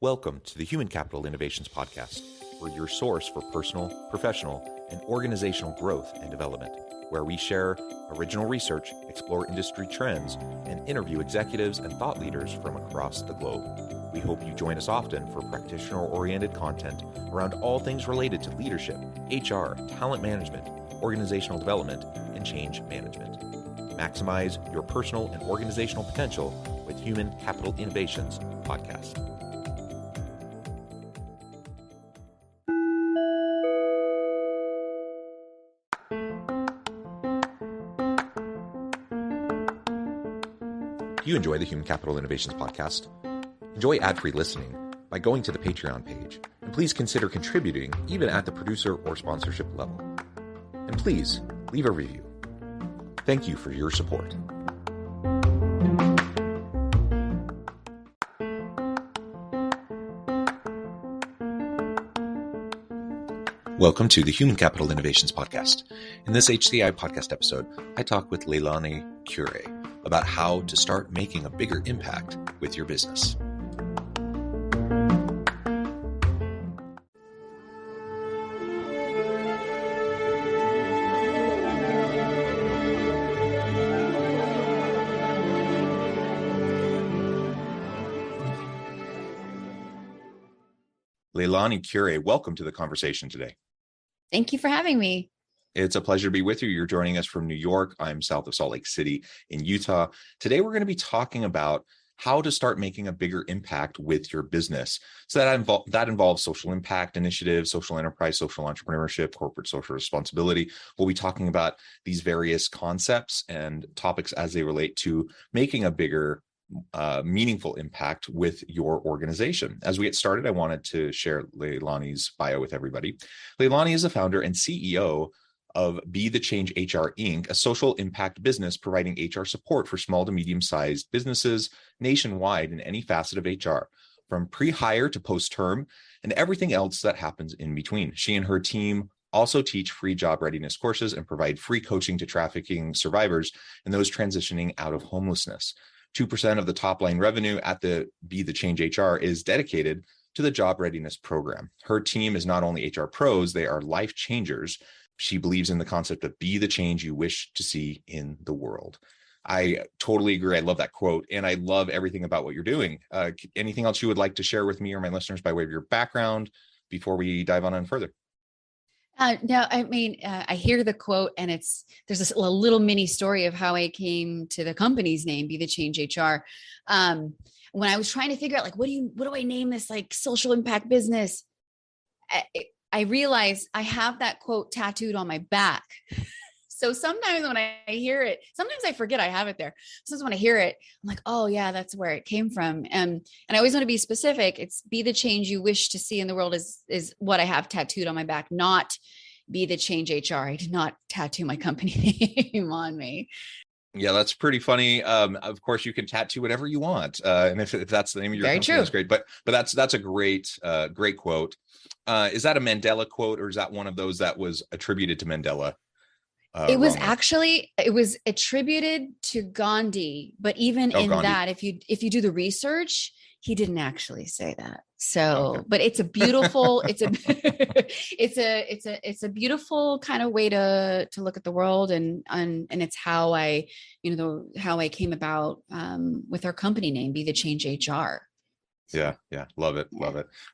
Welcome to the Human Capital Innovations Podcast. We're your source for personal, professional, and organizational growth and development, where we share original research, explore industry trends, and interview executives and thought leaders from across the globe. We hope you join us often for practitioner-oriented content around all things related to leadership, HR, talent management, organizational development, and change management. Maximize your personal and organizational potential with Human Capital Innovations Podcast. If you enjoy the Human Capital Innovations Podcast, enjoy ad-free listening by going to the Patreon page, and please consider contributing even at the producer or sponsorship level. And please leave a review. Thank you for your support. Welcome to the Human Capital Innovations Podcast. In this HCI Podcast episode, I talk with LeiLani Quiray about how to start making a bigger impact with your business. LeiLani Quiray, welcome to the conversation today. Thank you for having me. It's a pleasure to be with you. You're joining us from New York. I'm south of Salt Lake City in Utah. Today, we're going to be talking about how to start making a bigger impact with your business. So that involves social impact initiatives, social enterprise, social entrepreneurship, corporate social responsibility. We'll be talking about these various concepts and topics as they relate to making a bigger meaningful impact with your organization. As we get started, I wanted to share LeiLani's bio with everybody. LeiLani is the founder and CEO of Be the Change HR Inc., a social impact business providing HR support for small to medium-sized businesses nationwide in any facet of HR, from pre-hire to post-term and everything else that happens in between. She and her team also teach free job readiness courses and provide free coaching to trafficking survivors and those transitioning out of homelessness. 2% of the top line revenue at the Be the Change HR is dedicated to the job readiness program. Her team is not only HR pros, they are life changers. She believes in the concept of be the change you wish to see in the world. I totally agree. I love that quote, and I love everything about what you're doing. Anything else you would like to share with me or my listeners by way of your background before we dive on further? No, I mean, I hear the quote and there's a little mini story of how I came to the company's name, Be the Change HR. When I was trying to figure out what do I name this social impact business? I realized I have that quote tattooed on my back. So sometimes when I hear it, sometimes I forget I have it there. Sometimes when I hear it, I'm like, oh yeah, that's where it came from. And I always want to be specific. It's be the change you wish to see in the world is what I have tattooed on my back, not Be the Change HR. I did not tattoo my company name on me. Yeah, that's pretty funny. Of course, you can tattoo whatever you want. And if that's the name of your company, that's great. But that's a great quote. Is that a Mandela quote, or is that one of those that was attributed to Mandela? It was attributed to Gandhi, but even Gandhi. That, if you do the research, he didn't actually say that. So, okay. But it's a beautiful, it's a beautiful kind of way to look at the world, and it's how I came about with our company name, Be the Change HR. Yeah. Love it.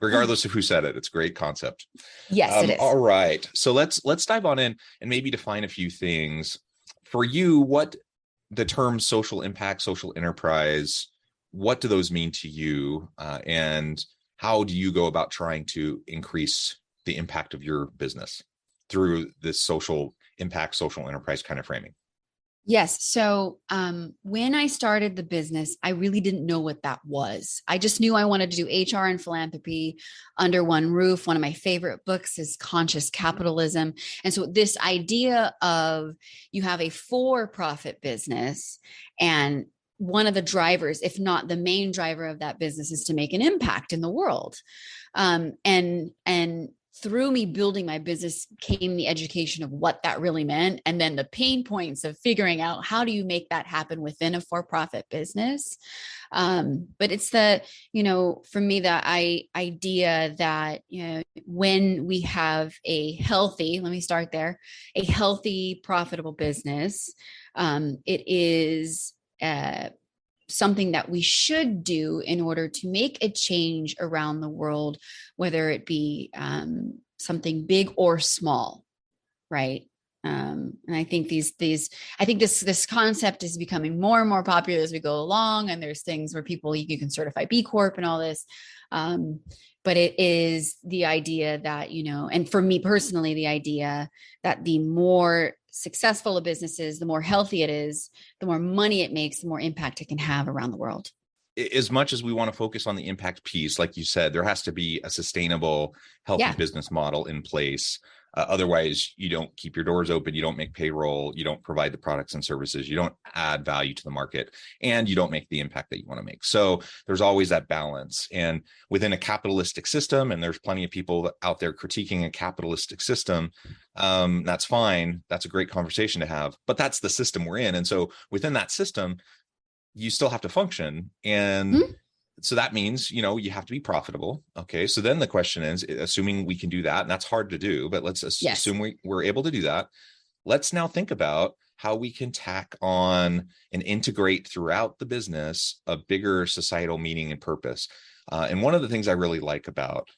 Regardless of who said it, it's a great concept. Yes, it is. All right. So let's dive on in and maybe define a few things. For you, what the term social impact, social enterprise, what do those mean to you? And how do you go about trying to increase the impact of your business through this social impact, social enterprise kind of framing? Yes. So when I started the business, I really didn't know what that was. I just knew I wanted to do HR and philanthropy under one roof. One of my favorite books is Conscious Capitalism. And so this idea of you have a for-profit business, and one of the drivers, if not the main driver of that business, is to make an impact in the world. And through me building my business came the education of what that really meant. And then the pain points of figuring out how do you make that happen within a for-profit business. But it's for me, the idea that, when we have a healthy, let me start there, a healthy, profitable business, it is, something that we should do in order to make a change around the world, whether it be something big or small, right? And I think this concept is becoming more and more popular as we go along. And there's things where you can certify B Corp and all this. But it is the idea that, and for me personally, the idea that the more successful a business is, the more healthy it is, the more money it makes, the more impact it can have around the world. As much as we want to focus on the impact piece, like you said, there has to be a sustainable, healthy business model in place. Otherwise, you don't keep your doors open, you don't make payroll, you don't provide the products and services, you don't add value to the market, and you don't make the impact that you want to make. So there's always that balance. And within a capitalistic system, and there's plenty of people out there critiquing a capitalistic system, that's fine. That's a great conversation to have, but that's the system we're in. And so within that system, you still have to function. And so that means, you have to be profitable. Okay. So then the question is, assuming we can do that, and that's hard to do, but let's assume we're able to do that. Let's now think about how we can tack on and integrate throughout the business a bigger societal meaning and purpose. And one of the things I really like about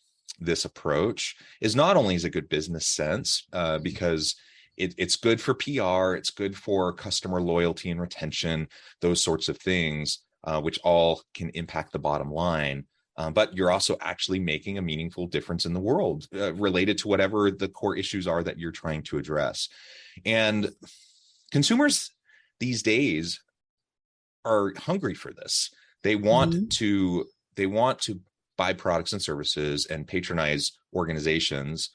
this approach is not only is it good business sense, because it's good for PR, it's good for customer loyalty and retention, those sorts of things, which all can impact the bottom line. But you're also actually making a meaningful difference in the world related to whatever the core issues are that you're trying to address. And consumers these days are hungry for this. They want to buy products and services and patronize organizations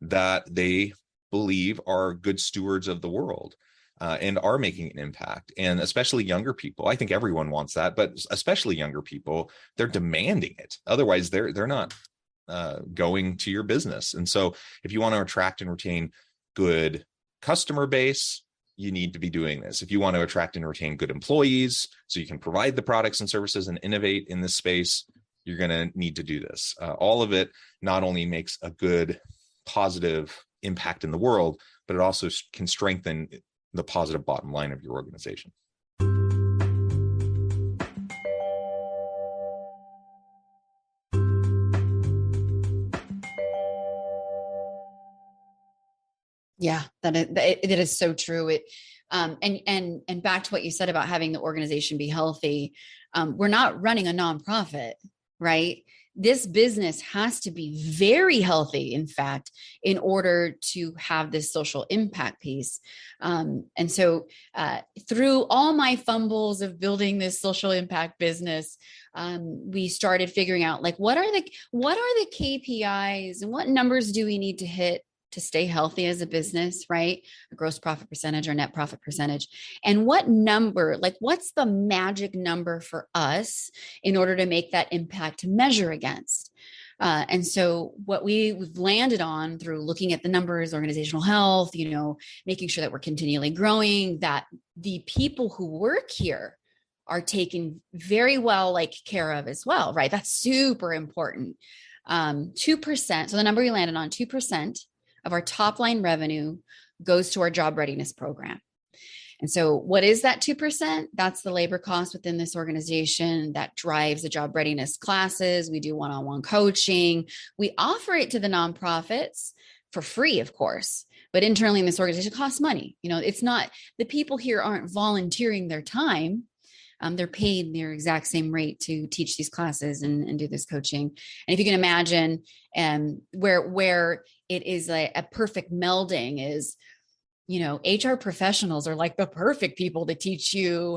that they believe are good stewards of the world. And are making an impact, and especially younger people. I think everyone wants that, but especially younger people, they're demanding it. Otherwise, they're not going to your business. And so, if you want to attract and retain good customer base, you need to be doing this. If you want to attract and retain good employees, so you can provide the products and services and innovate in this space, you're going to need to do this. All of it not only makes a good, positive impact in the world, but it also can strengthen the positive bottom line of your organization. Yeah, it is so true. And back to what you said about having the organization be healthy. We're not running a nonprofit, right? This business has to be very healthy, in fact, in order to have this social impact piece. And so through all my fumbles of building this social impact business, we started figuring out what are the KPIs and what numbers do we need to hit to stay healthy as a business, right? A gross profit percentage or net profit percentage. And what number, what's the magic number for us in order to make that impact to measure against? And so what we've landed on through looking at the numbers, organizational health, making sure that we're continually growing, that the people who work here are taken very well care of as well, right? That's super important. 2%. So the number we landed on, 2% of our top line revenue goes to our job readiness program. And so what is that 2%? That's the labor cost within this organization that drives the job readiness classes. We do one-on-one coaching. We offer it to the nonprofits for free, of course, but internally in this organization, it costs money. It's not, the people here aren't volunteering their time. They're paid their exact same rate to teach these classes and do this coaching. And if you can imagine where it is a perfect melding is HR professionals are like the perfect people to teach you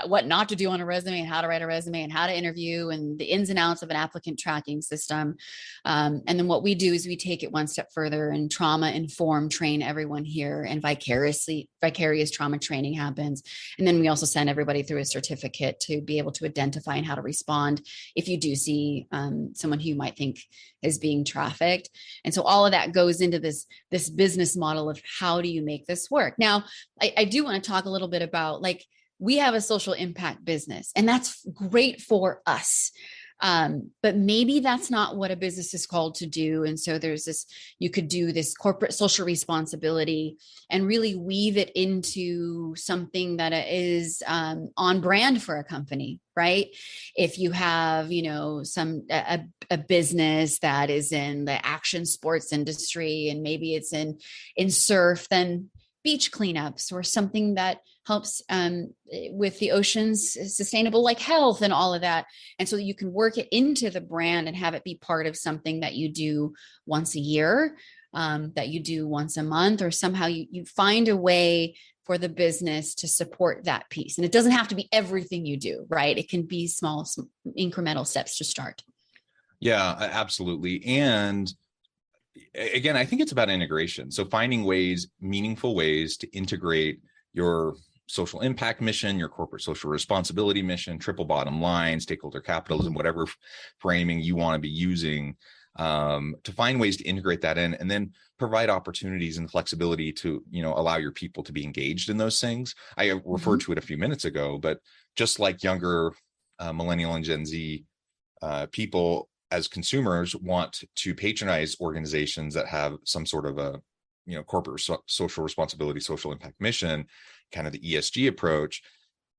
what not to do on a resume and how to write a resume and how to interview and the ins and outs of an applicant tracking system. And then what we do is we take it one step further and trauma inform train everyone here, and vicarious trauma training happens. And then we also send everybody through a certificate to be able to identify and how to respond if you do see someone who you might think is being trafficked. And so all of that goes into this business model of how do you make this work. Now, I do want to talk a little bit about, like, we have a social impact business, and that's great for us. But maybe that's not what a business is called to do. And so you could do this corporate social responsibility and really weave it into something that is on brand for a company, right? If you have, a business that is in the action sports industry, and maybe it's in surf, then beach cleanups or something that helps with the ocean's sustainable health and all of that. And so you can work it into the brand and have it be part of something that you do once a year, that you do once a month, or somehow you find a way for the business to support that piece. And it doesn't have to be everything you do, right? It can be small incremental steps to start. Yeah, absolutely. And again, I think it's about integration. So finding meaningful ways to integrate your social impact mission, your corporate social responsibility mission, triple bottom line, stakeholder capitalism, whatever framing you want to be using, to find ways to integrate that in, and then provide opportunities and flexibility to, allow your people to be engaged in those things. I referred to it a few minutes ago, but just like younger millennial and Gen Z people, as consumers, want to patronize organizations that have some sort of a, corporate social responsibility, social impact mission, kind of the ESG approach.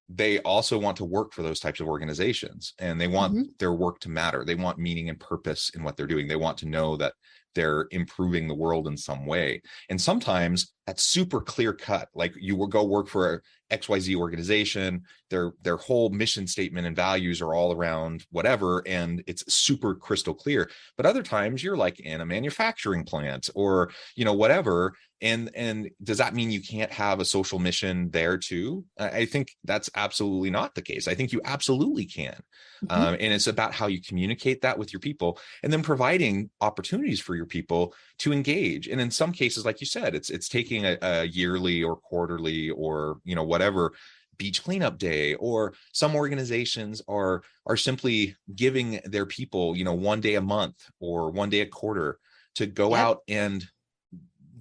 They also want to work for those types of organizations, and they want their work to matter. They want meaning and purpose in what they're doing. They want to know that they're improving the world in some way. And sometimes that's super clear cut. Like, you will go work for a XYZ organization, their whole mission statement and values are all around whatever, and it's super crystal clear. But other times you're like in a manufacturing plant or, whatever. And does that mean you can't have a social mission there too? I think that's absolutely not the case. I think you absolutely can. And it's about how you communicate that with your people, and then providing opportunities for your people to engage. And in some cases, like you said, it's taking a yearly or quarterly or, whatever beach cleanup day, or some organizations are simply giving their people, one day a month or one day a quarter to go out and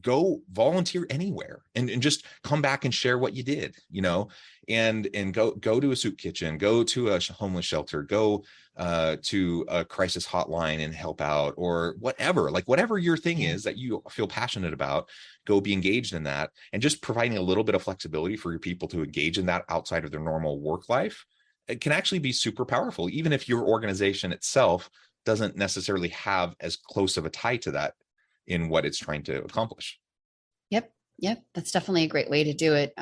go volunteer anywhere and just come back and share what you did, and go to a soup kitchen, go to a homeless shelter, go to a crisis hotline and help out, or whatever your thing is that you feel passionate about, go be engaged in that. And just providing a little bit of flexibility for your people to engage in that outside of their normal work life, it can actually be super powerful, even if your organization itself doesn't necessarily have as close of a tie to that in what it's trying to accomplish. Yep. That's definitely a great way to do it.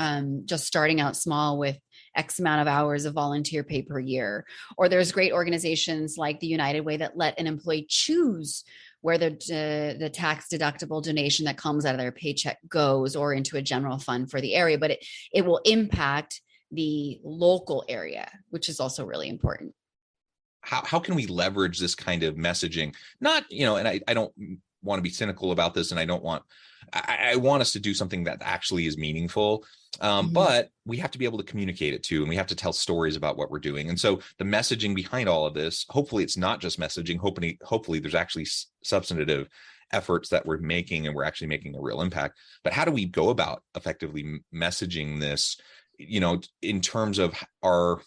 Just starting out small with X amount of hours of volunteer pay per year. Or there's great organizations like the United Way that let an employee choose where the tax deductible donation that comes out of their paycheck goes, or into a general fund for the area, but it will impact the local area, which is also really important. How can we leverage this kind of messaging? Not, and I don't want to be cynical about this, and I want us to do something that actually is meaningful, but we have to be able to communicate it too, and we have to tell stories about what we're doing. And so the messaging behind all of this, hopefully it's not just messaging. Hopefully there's actually substantive efforts that we're making, and we're actually making a real impact. But how do we go about effectively messaging this, in terms of our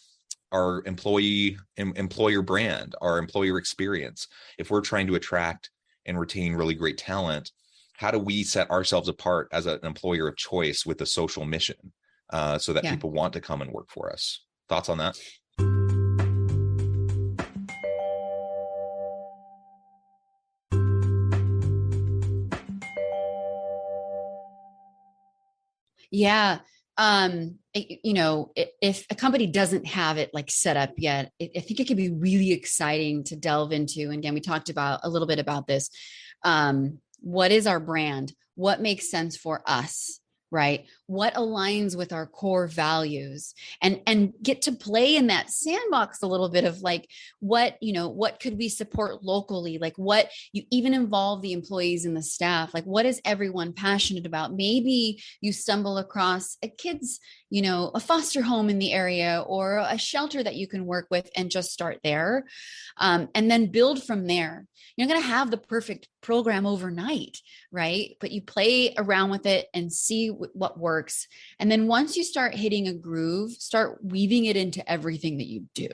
employer brand, our employer experience? If we're trying to attract and retain really great talent, how do we set ourselves apart as an employer of choice with a social mission, so that people want to come and work for us? Thoughts on that? Yeah. If a company doesn't have it set up yet, I think it could be really exciting to delve into. And again, we talked about a little bit about this. What is our brand? What makes sense for us? right? What aligns with our core values, and get to play in that sandbox a little bit of like, what could we support locally? Like, what you even involve the employees and the staff, like what is everyone passionate about? Maybe you stumble across a kid's, a foster home in the area or a shelter that you can work with, and just start there. And then build from there. You're not going to have the perfect program overnight, right? But you play around with it and see what works. And then once you start hitting a groove, start weaving it into everything that you do.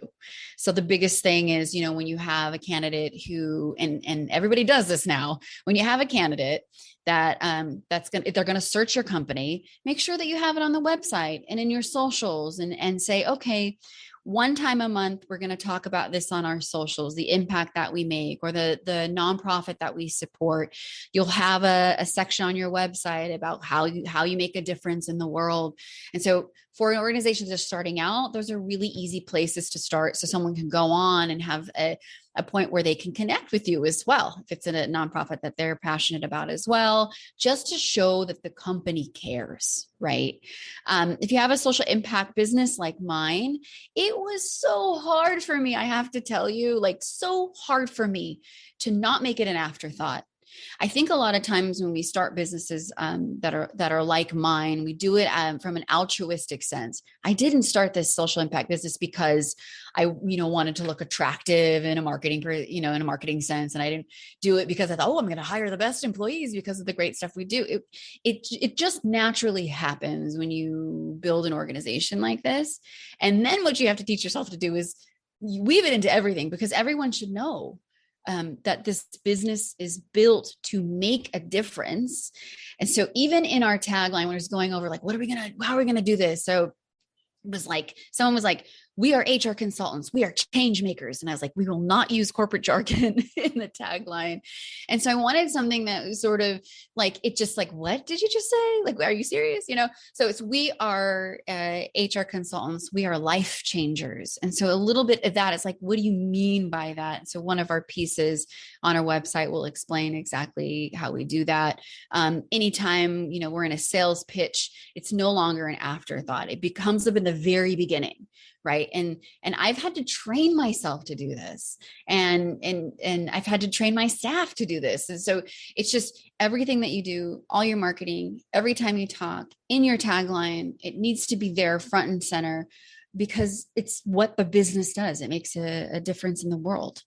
So the biggest thing is, when you have a candidate who, and everybody does this now, when you have a candidate that they're going to search your company, make sure that you have it on the website and in your socials, and say, okay, one time a month, we're going to talk about this on our socials, the impact that we make, or the nonprofit that we support. You'll have a section on your website about how you make a difference in the world. And so for organizations that are starting out, those are really easy places to start. So someone can go on and have a point where they can connect with you as well, if it's in a nonprofit that they're passionate about as well, just to show that the company cares, right? If you have a social impact business like mine, it was so hard for me, I have to tell you, like so hard for me to not make it an afterthought. I think a lot of times when we start businesses that are like mine, we do it from an altruistic sense. I didn't start this social impact business because I, wanted to look attractive in a marketing sense, and I didn't do it because I thought, I'm going to hire the best employees because of the great stuff we do. It just naturally happens when you build an organization like this, and then what you have to teach yourself to do is you weave it into everything, because everyone should know that this business is built to make a difference. And so even in our tagline, when it's going over like, how are we going to do this? So it was like, someone was like, we are HR consultants. We are change makers. And I was like, we will not use corporate jargon in the tagline. And so I wanted something that was sort of like, it just like, what did you just say? Like, are you serious? So we are HR consultants. We are life changers. And so a little bit of that is like, what do you mean by that? So one of our pieces on our website will explain exactly how we do that. Anytime, we're in a sales pitch, it's no longer an afterthought. It becomes up in the very beginning. Right. And I've had to train myself to do this, and I've had to train my staff to do this. And so it's just everything that you do, all your marketing, every time you talk, in your tagline, it needs to be there front and center, because it's what the business does. It makes a difference in the world.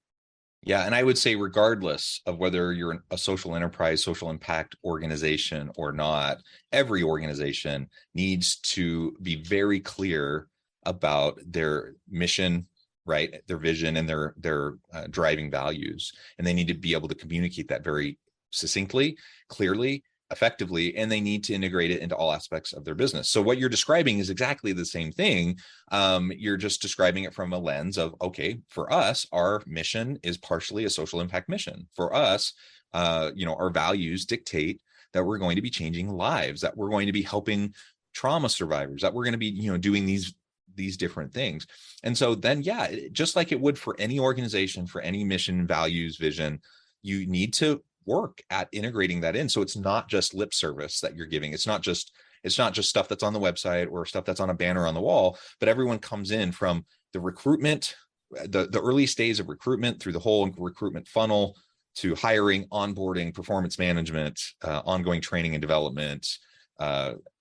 Yeah. And I would say, regardless of whether you're a social enterprise, social impact organization or not, every organization needs to be very clear about their mission, right? Their vision and their driving values. And they need to be able to communicate that very succinctly, clearly, effectively, and they need to integrate it into all aspects of their business. So what you're describing is exactly the same thing. You're just describing it from a lens of, okay, for us, our mission is partially a social impact mission. For us, our values dictate that we're going to be changing lives, that we're going to be helping trauma survivors, that we're going to be, doing these different things. And so then, just like it would for any organization, for any mission, values, vision, you need to work at integrating that in. So it's not just lip service that you're giving. It's not just stuff that's on the website or stuff that's on a banner on the wall, but everyone comes in from the recruitment, the early stage of recruitment, through the whole recruitment funnel, to hiring, onboarding, performance management, ongoing training and development,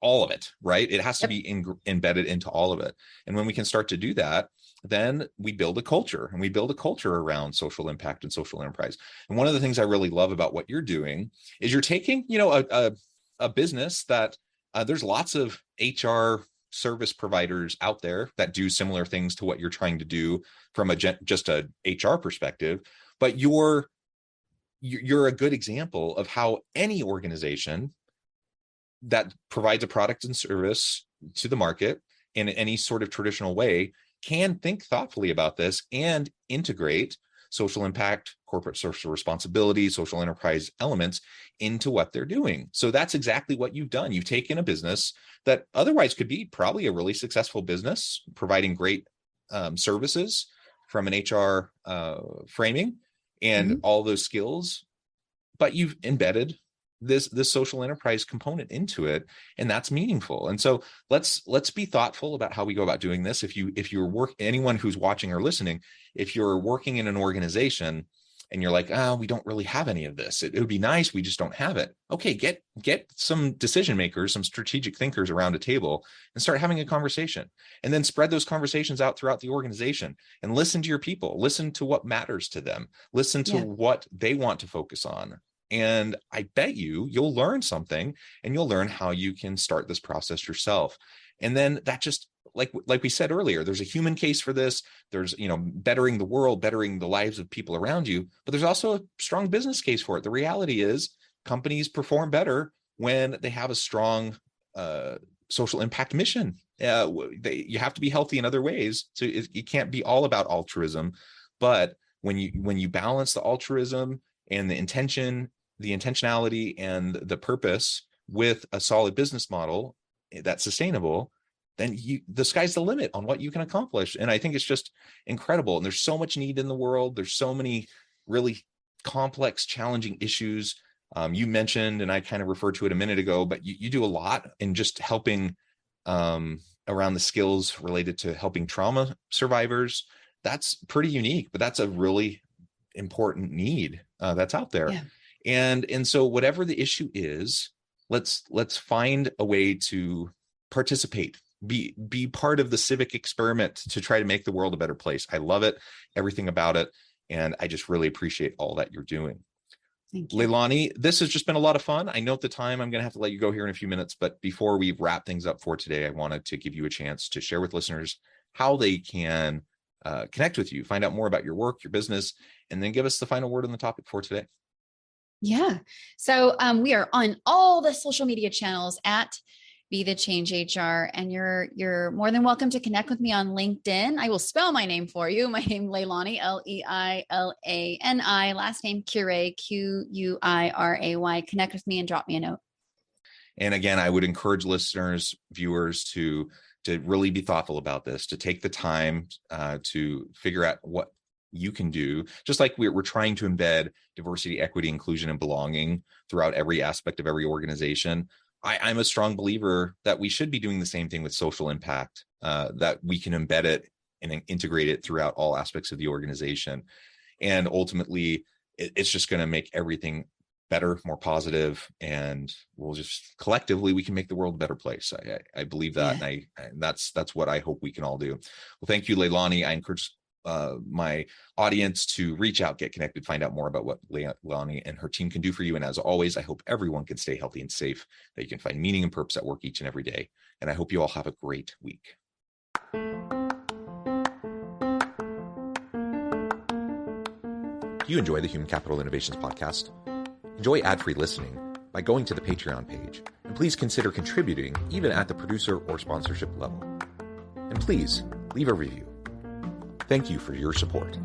all of it, right? It has to be embedded into all of it. And when we can start to do that, then we build a culture, and we build a culture around social impact and social enterprise. And one of the things I really love about what you're doing is you're taking, a business that there's lots of HR service providers out there that do similar things to what you're trying to do from just a HR perspective, but you're a good example of how any organization that provides a product and service to the market in any sort of traditional way can think thoughtfully about this and integrate social impact, corporate social responsibility, social enterprise elements into what they're doing. So that's exactly what you've done. You've taken a business that otherwise could be probably a really successful business, providing great services from an HR framing and all those skills, but you've embedded this social enterprise component into it, and that's meaningful. And so let's be thoughtful about how we go about doing this. If you're anyone who's watching or listening, if you're working in an organization and you're like, oh, we don't really have any of this, it would be nice, we just don't have it. Okay, get some decision makers, some strategic thinkers around a table and start having a conversation, and then spread those conversations out throughout the organization and listen to your people, listen to what matters to them, listen to what they want to focus on. And I bet you'll learn something, and you'll learn how you can start this process yourself. And then that just, like we said earlier, there's a human case for this. There's, bettering the world, bettering the lives of people around you, but there's also a strong business case for it. The reality is companies perform better when they have a strong social impact mission. You have to be healthy in other ways. So it can't be all about altruism, but when you balance the altruism and the intentionality and the purpose with a solid business model that's sustainable, then the sky's the limit on what you can accomplish. And I think it's just incredible. And there's so much need in the world. There's so many really complex, challenging issues. You mentioned, and I kind of referred to it a minute ago, but you do a lot in just helping around the skills related to helping trauma survivors. That's pretty unique, but that's a really important need that's out there. Yeah. And so whatever the issue is, let's find a way to participate, be part of the civic experiment to try to make the world a better place. I love it, everything about it. And I just really appreciate all that you're doing. Thank you. LeiLani, this has just been a lot of fun. I know at the time I'm going to have to let you go here in a few minutes, but before we wrap things up for today, I wanted to give you a chance to share with listeners how they can connect with you, find out more about your work, your business, and then give us the final word on the topic for today. Yeah. So we are on all the social media channels at Be the Change HR, and you're more than welcome to connect with me on LinkedIn. I will spell my name for you. My name LeiLani, LeiLani, last name Quiray, Quiray. Connect with me and drop me a note. And again, I would encourage listeners, viewers to really be thoughtful about this, to take the time to figure out what you can do. Just like we're trying to embed diversity, equity, inclusion, and belonging throughout every aspect of every organization. I'm a strong believer that we should be doing the same thing with social impact, that we can embed it and integrate it throughout all aspects of the organization. And ultimately, it's just going to make everything better, more positive, and we'll just collectively, we can make the world a better place. I believe that. Yeah. And that's what I hope we can all do. Well, thank you, LeiLani. I encourage my audience to reach out, get connected, find out more about what LeiLani and her team can do for you. And as always, I hope everyone can stay healthy and safe, that you can find meaning and purpose at work each and every day. And I hope you all have a great week. Do you enjoy the Human Capital Innovations podcast? Enjoy ad-free listening by going to the Patreon page. And please consider contributing even at the producer or sponsorship level. And please leave a review. Thank you for your support.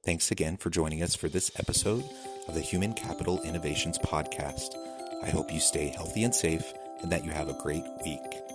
Thanks again for joining us for this episode of the Human Capital Innovations Podcast. I hope you stay healthy and safe and that you have a great week.